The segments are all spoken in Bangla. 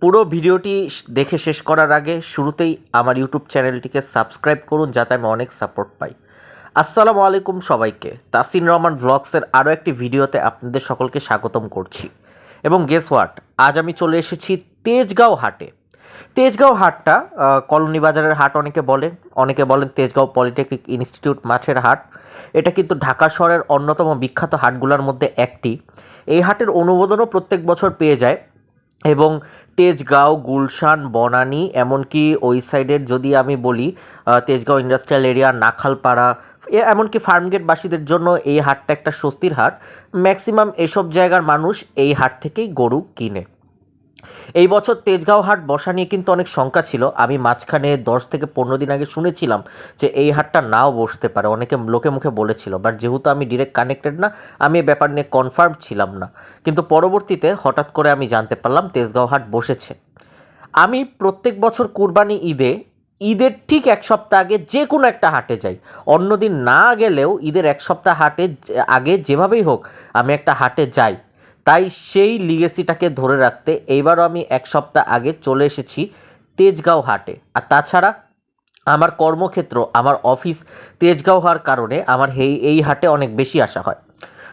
পুরো ভিডিওটি দেখে শেষ করার আগে শুরুতেই আমার ইউটিউব চ্যানেলটিকে সাবস্ক্রাইব করুন যাতে আমি অনেক সাপোর্ট পাই। আসসালামু আলাইকুম সবাইকে, তাসিন রহমান ব্লগসের আরও একটি ভিডিওতে আপনাদের সকলকে স্বাগতম করছি। এবং গেস হোয়াট, আজ আমি চলে এসেছি তেজগাঁও হাটে। তেজগাঁও হাটটা কলোনি বাজারের হাট অনেকে বলেন তেজগাঁও পলিটেকনিক ইনস্টিটিউট মাঠের হাট। এটা কিন্তু ঢাকা শহরের অন্যতম বিখ্যাত হাটগুলোর মধ্যে একটি। এই হাটের অনুমোদনও প্রত্যেক বছর পেয়ে যায় এবং তেজগাঁও, গুলশান, বনানী, এমনকি ওই সাইডের যদি আমি বলি তেজগাঁও ইন্ডাস্ট্রিয়াল এরিয়া, নাখালপাড়া, এমনকি ফার্মগেটবাসীদের জন্য এই হাটটা একটা স্বস্তির হাট। ম্যাক্সিমাম এসব জায়গার মানুষ এই হাট থেকেই গরু কিনে। এই বছর তেজগাঁও হাট বসা নিয়ে কিন্তু অনেক শঙ্কা ছিল। আমি মাঝখানে 10 থেকে 15 দিন আগে শুনেছিলাম যে এই হাটটা নাও বসতে পারে, অনেকে লোকে মুখে বলেছিল, বাট যেহেতু আমি ডিরেক্ট কানেক্টেড না, আমি এ ব্যাপার নিয়ে কনফার্ম ছিলাম না। কিন্তু পরবর্তীতে হঠাৎ করে আমি জানতে পারলাম তেজগাঁও হাট বসেছে। আমি প্রত্যেক বছর কুরবানি ঈদের ঠিক এক সপ্তাহ আগে যে কোনো একটা হাটে যাই। অন্যদিন না গেলেও ঈদের এক সপ্তাহ আগে যেভাবেই হোক আমি একটা হাটে যাই। তাই সেই লিগেসিটাকে ধরে রাখতে এইবারও আমি এক সপ্তাহ আগে চলে এসেছি তেজগাঁও হাটে। আর তাছাড়া আমার কর্মক্ষেত্র, আমার অফিস তেজগাঁও হওয়ার কারণে আমার এই হাটে অনেক বেশি আসা হয়।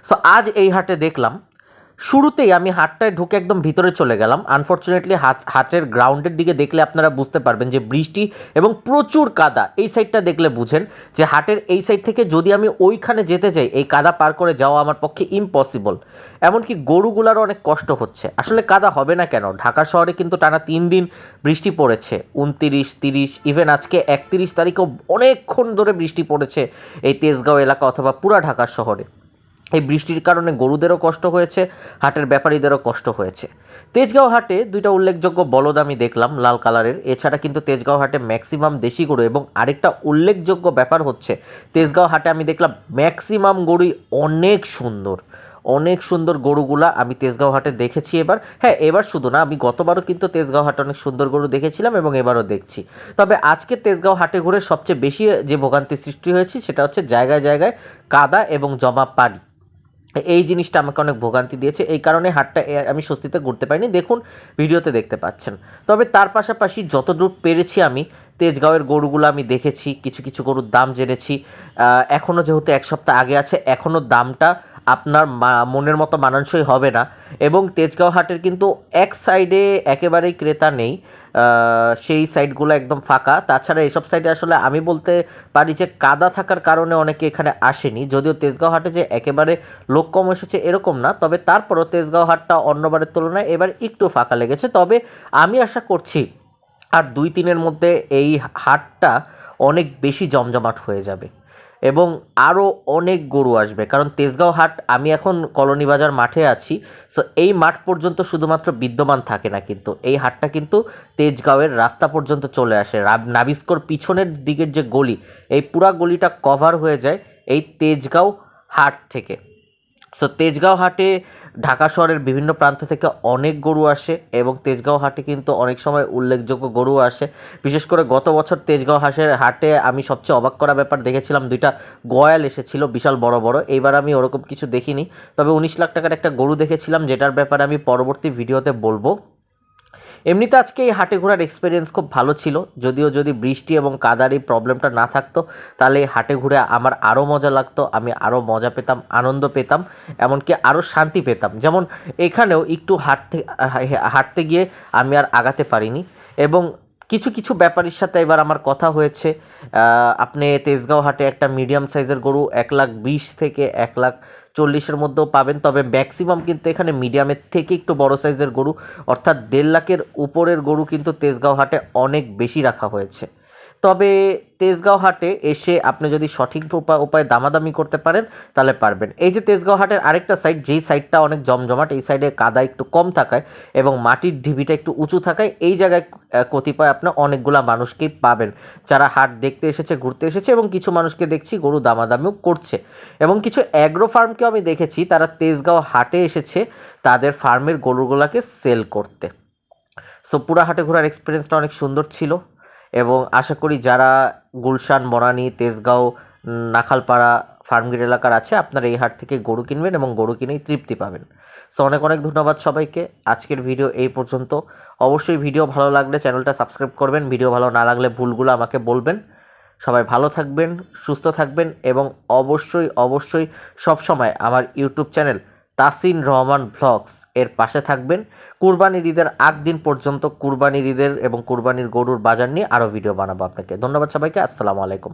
সো আজ এই হাটে দেখলাম, শুরুতেই আমি হাটটায় ঢুকে একদম ভিতরে চলে গেলাম। আনফর্চুনেটলি হাটের গ্রাউন্ডের দিকে দেখলে আপনারা বুঝতে পারবেন যে বৃষ্টি এবং প্রচুর কাদা। এই সাইডটা দেখলে বুঝেন যে হাটের এই সাইড থেকে যদি আমি ওইখানে যেতে চাই, এই কাদা পার করে যাওয়া আমার পক্ষে ইম্পসিবল। এমনকি গরুগুলারও অনেক কষ্ট হচ্ছে। আসলে কাদা হবে না কেন? ঢাকা শহরে কিন্তু টানা 3 দিন বৃষ্টি পড়েছে, 29, 30, ইভেন আজকে 31 তারিখেও অনেকক্ষণ ধরে বৃষ্টি পড়েছে এই তেজগাঁও এলাকা অথবা পুরা ঢাকা শহরে। এই বৃষ্টির কারণে গরুদেরও কষ্ট হয়েছে, হাটের ব্যাপারীদেরও কষ্ট হয়েছে। তেজগাঁও হাটে দুইটা উল্লেখযোগ্য বলদ আমি দেখলাম লাল কালারের। এছাড়া কিন্তু তেজগাঁও হাটে ম্যাক্সিমাম দেশি গরু, এবং আরেকটা উল্লেখযোগ্য ব্যাপার হচ্ছে তেজগাঁও হাটে আমি দেখলাম ম্যাক্সিমাম গরুই অনেক সুন্দর। অনেক সুন্দর গরুগুলা আমি তেজগাঁও হাটে দেখেছি এবার। হ্যাঁ, এবার শুধু না, আমি গতবারও কিন্তু তেজগাঁও হাটে অনেক সুন্দর গরু দেখেছিলাম এবং এবারও দেখছি। তবে আজকে তেজগাঁও হাটে ঘুরে সবচেয়ে বেশি যে ভোগান্তি সৃষ্টি হয়েছে সেটা হচ্ছে জায়গায় জায়গায় কাদা এবং জমা পানি। এই জিনিসটা আমাকে অনেক ভোগান্তি দিয়েছে, এই কারণে হাটটা আমি স্বস্তিতে ঘুরতে পারিনি। দেখুন, ভিডিওতে দেখতে পাচ্ছেন। তবে তার পাশাপাশি যতদূর পেরেছি আমি তেজগাঁওয়ের গরুগুলো আমি দেখেছি, কিছু কিছু গরুর দাম জেনেছি। এখনও যেহেতু এক সপ্তাহ আগে আছে, এখনও দামটা আপনার মনের মতো মানানসই হবে না। এবং তেজগাঁও হাটের কিন্তু এক সাইডে একেবারেই ক্রেতা নেই, সেই সাইডগুলো একদম ফাঁকা। তাছাড়া এসব সাইডে আসলে আমি বলতে পারি যে কাদা থাকার কারণে অনেকে এখানে আসেনি। যদিও তেজগাঁও হাটে যে একেবারে লোক কম এসেছে এরকম না, তবে তারপরও তেজগাঁও হাটটা অন্যবারের তুলনায় এবার একটু ফাঁকা লেগেছে। তবে আমি আশা করছি আর 2-3-এর মধ্যে এই হাটটা অনেক বেশি জমজমাট হয়ে যাবে এবং আরও অনেক গরু আসবে। কারণ তেজগাঁও হাট, আমি এখন কলোনি বাজার মাঠে আছি। সো এই মাঠ পর্যন্ত শুধুমাত্র বিদ্যমান থাকে না, কিন্তু এই হাটটা কিন্তু তেজগাঁওয়ের রাস্তা পর্যন্ত চলে আসে। নাবিস্কোর পিছনের দিকের যে গলি, এই পুরা গলিটা কভার হয়ে যায় এই তেজগাঁও হাট থেকে। সো তেজগাঁও হাটে ঢাকা শহরের বিভিন্ন প্রান্ত থেকে অনেক গরু আসে এবং তেজগাঁও হাটে কিন্তু অনেক সময় উল্লেখযোগ্য গরু আসে। বিশেষ করে গত বছর তেজগাঁও হাটে আমি সবচেয়ে অবাক করা ব্যাপার দেখেছিলাম, 2টা গয়াল এসেছিল বিশাল বড় বড়। এইবার আমি ওরকম কিছু দেখিনি, তবে 19 লাখ টাকার একটা গরু দেখেছিলাম, যেটার ব্যাপারে আমি পরবর্তী ভিডিওতে বলবো। এমনিতে আজকে এই হাটে ঘোরার এক্সপিরিয়েন্স খুব ভালো ছিল। যদি বৃষ্টি এবং কাদার এই প্রবলেমটা না থাকতো, তাহলে এই হাটে ঘুরে আমার আরও মজা লাগতো, আমি আরও মজা পেতাম, আনন্দ পেতাম, এমনকি আরও শান্তি পেতাম। যেমন এখানেও একটু হাঁটতে গিয়ে আমি আর আগাতে পারিনি এবং কিছু কিছু ব্যাপারীর সাথে এবার আমার কথা হয়েছে। আপনি তেজগাঁও হাটে একটা মিডিয়াম সাইজের গরু 1,20,000 থেকে 1,40,000-এর মধ্যেও পাবেন, তবে ম্যাক্সিমাম কিন্তু এখানে মিডিয়ামের থেকে একটু বড় সাইজের গরু, অর্থাৎ 1,50,000-এর উপরের গরু কিন্তু তেজগাঁও হাটে অনেক বেশি রাখা হয়েছে। তবে তেজগাঁও হাটে এসে আপনি যদি সঠিক উপায়ে দামাদামি করতে পারেন তাহলে পারবেন। এই যে তেজগাঁও হাটের আরেকটা সাইড, যেই সাইডটা অনেক জমজমাট, এই সাইডে কাদা একটু কম থাকায় এবং মাটির ঢিবিটা একটু উঁচু থাকায় এই জায়গায় কতিপয় আপনার অনেকগুলা মানুষকেই পাবেন যারা হাট দেখতে এসেছে, ঘুরতে এসেছে, এবং কিছু মানুষকে দেখছি গরু দামাদামিও করছে। এবং কিছু অ্যাগ্রো ফার্মকেও আমি দেখেছি, তারা তেজগাঁও হাটে এসেছে তাদের ফার্মের গরুগুলাকে সেল করতে। সো পুরা হাটে ঘোরার এক্সপিরিয়েন্সটা অনেক সুন্দর ছিল এবং আশা করি যারা গুলশান, বনানী, তেজগাঁও, নাখালপাড়া, ফার্মগেট এলাকার আছে, আপনারা এই হাট থেকে গরু কিনবেন এবং গরু কিনেই তৃপ্তি পাবেন। সো অনেক অনেক ধন্যবাদ সবাইকে। আজকের ভিডিও এই পর্যন্ত। অবশ্যই ভিডিও ভালো লাগলে চ্যানেলটা সাবস্ক্রাইব করবেন, ভিডিও ভালো না লাগলে ভুলগুলো আমাকে বলবেন। সবাই ভালো থাকবেন, সুস্থ থাকবেন এবং অবশ্যই অবশ্যই সবসময় আমার YouTube channel Tasin Rahman vlogs এর পাশে থাকবেন। কুরবানির ঈদের আগ দিন পর্যন্ত কুরবানির ঈদের এবং কুরবানির গরুর বাজার নিয়ে আরও ভিডিও বানাবো আপনাকে। ধন্যবাদ সবাইকে। আসসালামু আলাইকুম।